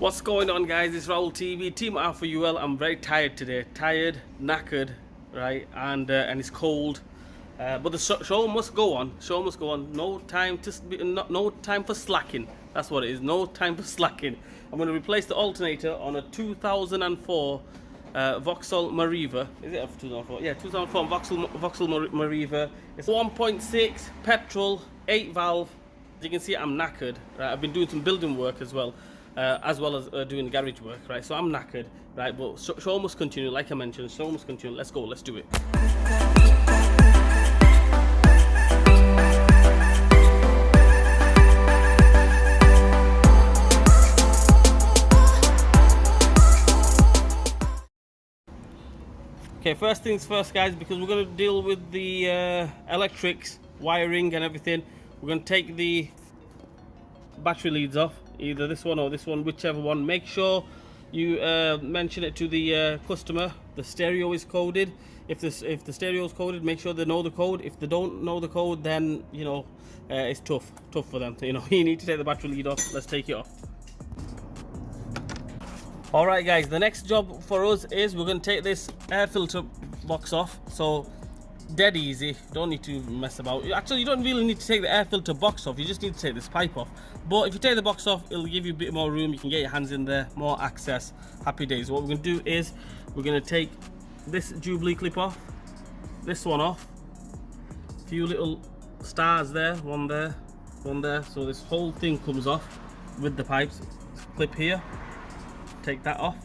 What's going on, guys? It's Rahul TV, Team Alpha UL. I'm very tired today, knackered, right? And it's cold, but the show must go on. No time for slacking. That's what it is. No time for slacking. I'm going to replace the alternator on a 2004 Vauxhall Meriva. Is it 2004? Yeah, 2004 Vauxhall Meriva. It's 1.6 petrol, 8 valve. As you can see, I'm knackered. Right? I've been doing some building work as well as doing garage work, right? So I'm knackered, right? But show must continue, like I mentioned. Show must continue. Let's go. Let's do it. Okay, first things first, guys, because we're going to deal with the electrics, wiring and everything. We're going to take the battery leads off, either this one or this one, whichever one. Make sure you mention it to the customer. The stereo is coded. If the stereo is coded, make sure they know the code. If they don't know the code, then you know it's tough for them. You know, you need to take the battery lead off. Let's take it off. Alright, guys, the next job for us is we're going to take this air filter box off. So dead easy, don't need to mess about. Actually, you don't really need to take the air filter box off, you just need to take this pipe off. But if you take the box off, it'll give you a bit more room, you can get your hands in there, more access. Happy days. What we're going to do is we're going to take this Jubilee clip off, this one off, a few little stars there, one there, so this whole thing comes off with the pipes. Clip here, take that off,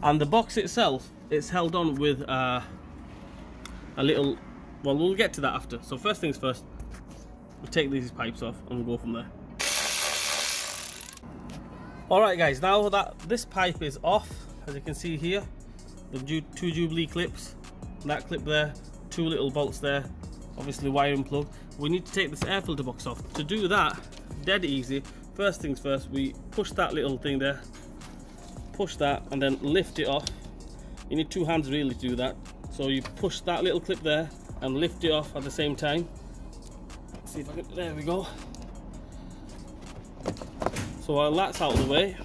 and the box itself, it's held on with a little, well, we'll get to that after. So first things first, we'll take these pipes off and we'll go from there. Alright, guys, now that this pipe is off, as you can see here, the two Jubilee clips, that clip there, two little bolts there, obviously wiring plug. We need to take this air filter box off. To do that, dead easy. First things first, we push that little thing there, push that and then lift it off. You need two hands really to do that. So you push that little clip there and lift it off at the same time. Let's see if I can, there we go. So while that's out of the way,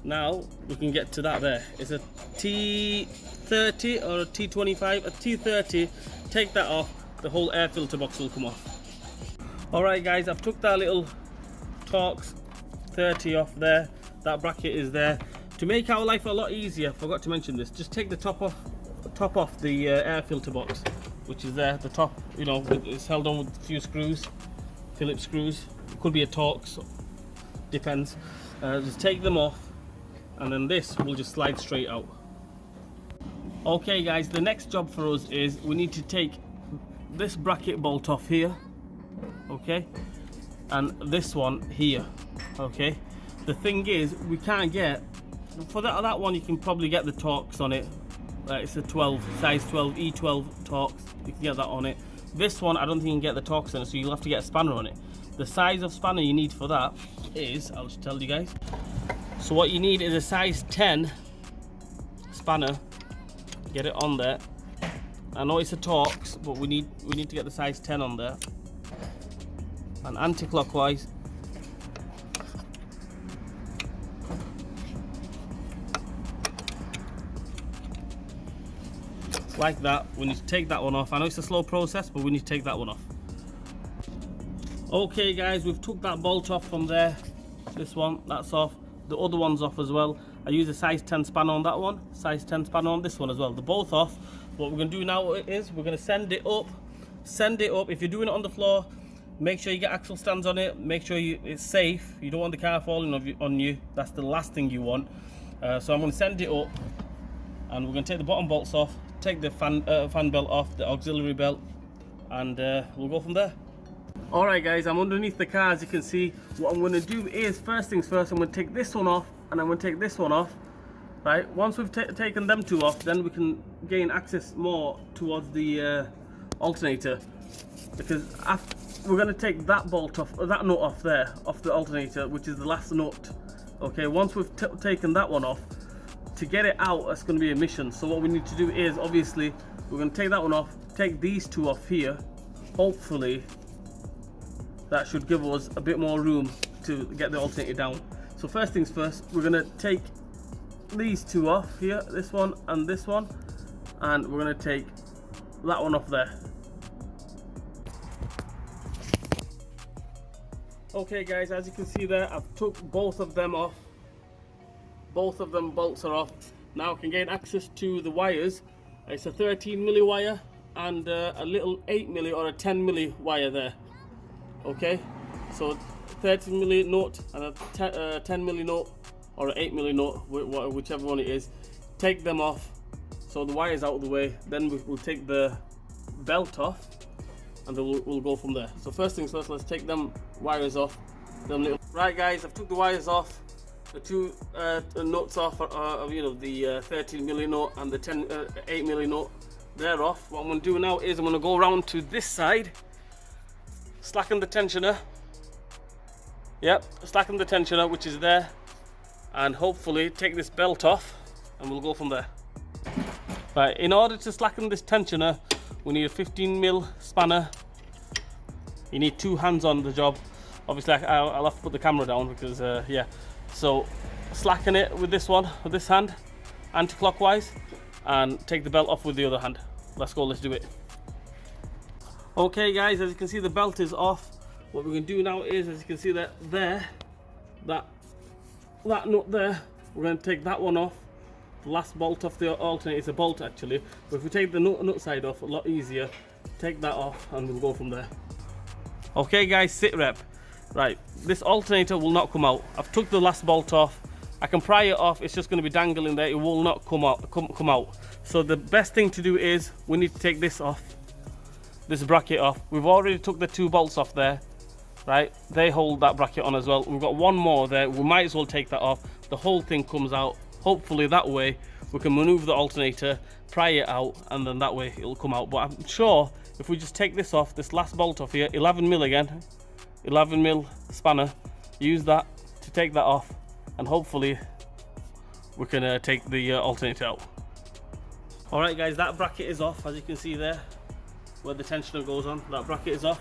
now we can get to that there. It's a T30 or a T25, a T30. Take that off, the whole air filter box will come off. Alright, guys, I've took that little Torx 30 off there. That bracket is there. To make our life a lot easier, forgot to mention this, just take the top off the air filter box, which is there, the top, you know, it's held on with a few screws, Phillips screws. It could be a Torx, depends. Just take them off and then this will just slide straight out. Okay, guys, the next job for us is we need to take this bracket bolt off here, okay, and this one here, okay. The thing is, we can't get, for that one you can probably get the Torx on it. It's a 12, size 12, E12 Torx, you can get that on it. This one, I don't think you can get the Torx on it, so you'll have to get a spanner on it. The size of spanner you need for that is, I'll just tell you guys. So what you need is a size 10 spanner, get it on there. I know it's a Torx, but we need to get the size 10 on there. And anti-clockwise. Like that. We need to take that one off. I know it's a slow process, but we need to take that one off. Okay, guys, we've took that bolt off from there. This one, that's off. The other one's off as well. I use a size 10 spanner on that one, size 10 spanner on this one as well. They're both off. What we're going to do now is we're going to send it up. If you're doing it on the floor, make sure you get axle stands on it. Make sure it's safe. You don't want the car falling on you. That's the last thing you want. So I'm going to send it up, and we're going to take the bottom bolts off, take the fan belt off, the auxiliary belt, and we'll go from there. Alright, guys, I'm underneath the car. As you can see, what I'm going to do is, first things first, I'm going to take this one off and I'm going to take this one off. Right, once we've taken them two off, then we can gain access more towards the alternator, because we're going to take that bolt off, or that nut off there, off the alternator, which is the last nut. Okay, once we've taken that one off, to get it out, that's going to be a mission. So what we need to do is, obviously, we're going to take that one off, take these two off here. Hopefully that should give us a bit more room to get the alternator down. So first things first, we're gonna take these two off here, this one, and we're gonna take that one off there. Okay guys, as you can see there, I've took both of them off. Both of them bolts are off. Now I can gain access to the wires. It's a 13mm wire and a little 8mm or a 10mm wire there. Okay, so 13mm note and a 10mm note or an 8mm note, whichever one it is. Take them off so the wire's out of the way. Then we'll take the belt off and then we'll go from there. So first things first, let's take them wires off. Right guys, I've took the wires off. The two nuts off, you know, the 13mm note and the 8mm note, they're off. What I'm going to do now is I'm going to go around to this side, slacken the tensioner. Yep, slacken the tensioner, which is there, and hopefully take this belt off, and we'll go from there. Right, in order to slacken this tensioner, we need a 15mm spanner. You need two hands on the job. Obviously, I'll have to put the camera down because, yeah. So slacken it with this one, with this hand, anti-clockwise, and take the belt off with the other hand. Let's go, let's do it. Okay guys, as you can see, the belt is off. What we're going to do now is, as you can see that there, that nut there, we're going to take that one off. The last bolt off the alternator, it's a bolt actually, but if we take the nut side off, a lot easier. Take that off and we'll go from there. Okay guys, sit rep. Right, this alternator will not come out. I've took the last bolt off. I can pry it off, it's just going to be dangling there. It will not come out. So the best thing to do is, we need to take this off, this bracket off. We've already took the two bolts off there, right? They hold that bracket on as well. We've got one more there, we might as well take that off. The whole thing comes out. Hopefully that way we can maneuver the alternator, pry it out, and then that way it'll come out. But I'm sure if we just take this off, this last bolt off here, 11mm again, 11mm spanner, use that to take that off, and hopefully we can take the alternator out. Alright guys, that bracket is off, as you can see there, where the tensioner goes on, that bracket is off.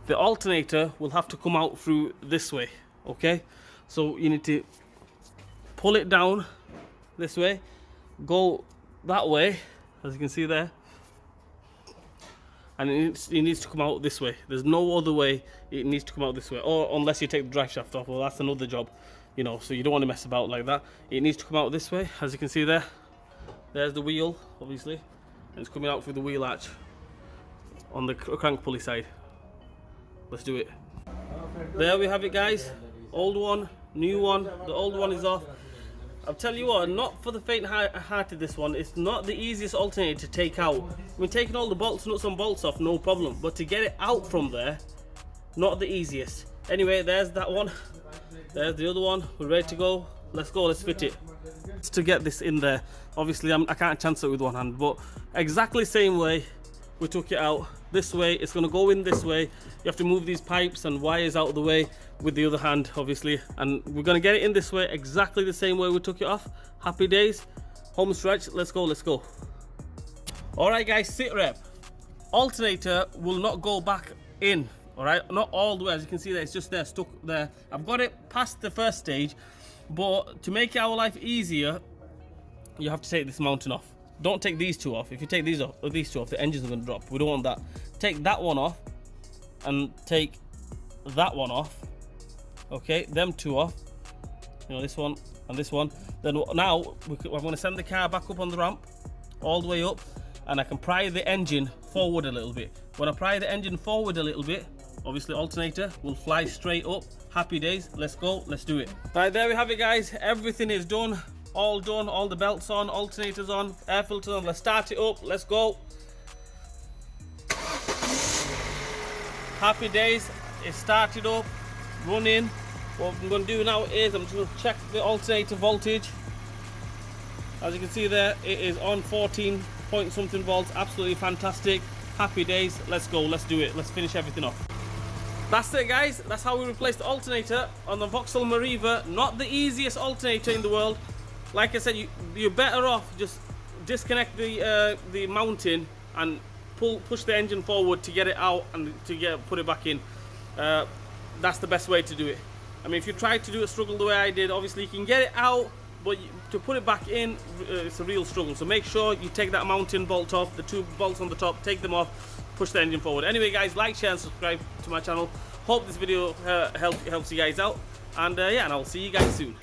The alternator will have to come out through this way, okay? So you need to pull it down this way, go that way, as you can see there, and it needs to come out this way. There's no other way it needs to come out this way, or unless you take the drive shaft off, well that's another job, you know, so you don't want to mess about like that. It needs to come out this way, as you can see there. There's the wheel, obviously, and it's coming out through the wheel arch on the crank pulley side. Let's do it. There we have it guys, old one, new one. The old one is off. I'll tell you what, not for the faint-hearted this one. It's not the easiest alternator to take out. I mean, taking all the bolts, nuts and bolts off, no problem. But to get it out from there, not the easiest. Anyway, there's that one. There's the other one. We're ready to go. Let's go, let's fit it. To get this in there, obviously I can't chance it with one hand, but exactly the same way we took it out. This way, it's going to go in this way. You have to move these pipes and wires out of the way with the other hand, obviously, and we're going to get it in this way exactly the same way we took it off. Happy days, home stretch. Let's go, let's go. All right guys, sit rep. Alternator will not go back in, all right, not all the way. As you can see there, it's just there, stuck there. I've got it past the first stage, but to make our life easier, you have to take this mounting off. Don't take these two off. If you take these off, or these two off, the engine's going to drop. We don't want that. Take that one off and take that one off. Okay, them two off. You know, this one and this one. Then now I'm going to send the car back up on the ramp, all the way up, and I can pry the engine forward a little bit. When I pry the engine forward a little bit, obviously alternator will fly straight up. Happy days. Let's go. Let's do it. Right, there we have it guys. Everything is done. All done, all the belts on, alternators on, air filters on. Let's start it up, let's go. Happy days, it started up, running. What I'm going to do now is I'm just going to check the alternator voltage. As you can see there, it is on 14 point something volts, absolutely fantastic. Happy days, let's go, let's do it, let's finish everything off. That's it guys, that's how we replaced the alternator on the Vauxhall Meriva. Not the easiest alternator in the world. Like I said, you're better off just disconnect the mounting and push the engine forward to get it out and to put it back in. That's the best way to do it. I mean, if you try to do a struggle the way I did, obviously you can get it out, but to put it back in, it's a real struggle. So make sure you take that mounting bolt off, the 2 bolts on the top, take them off, push the engine forward. Anyway guys, like, share and subscribe to my channel. Hope this video helps you guys out, and yeah, and I'll see you guys soon.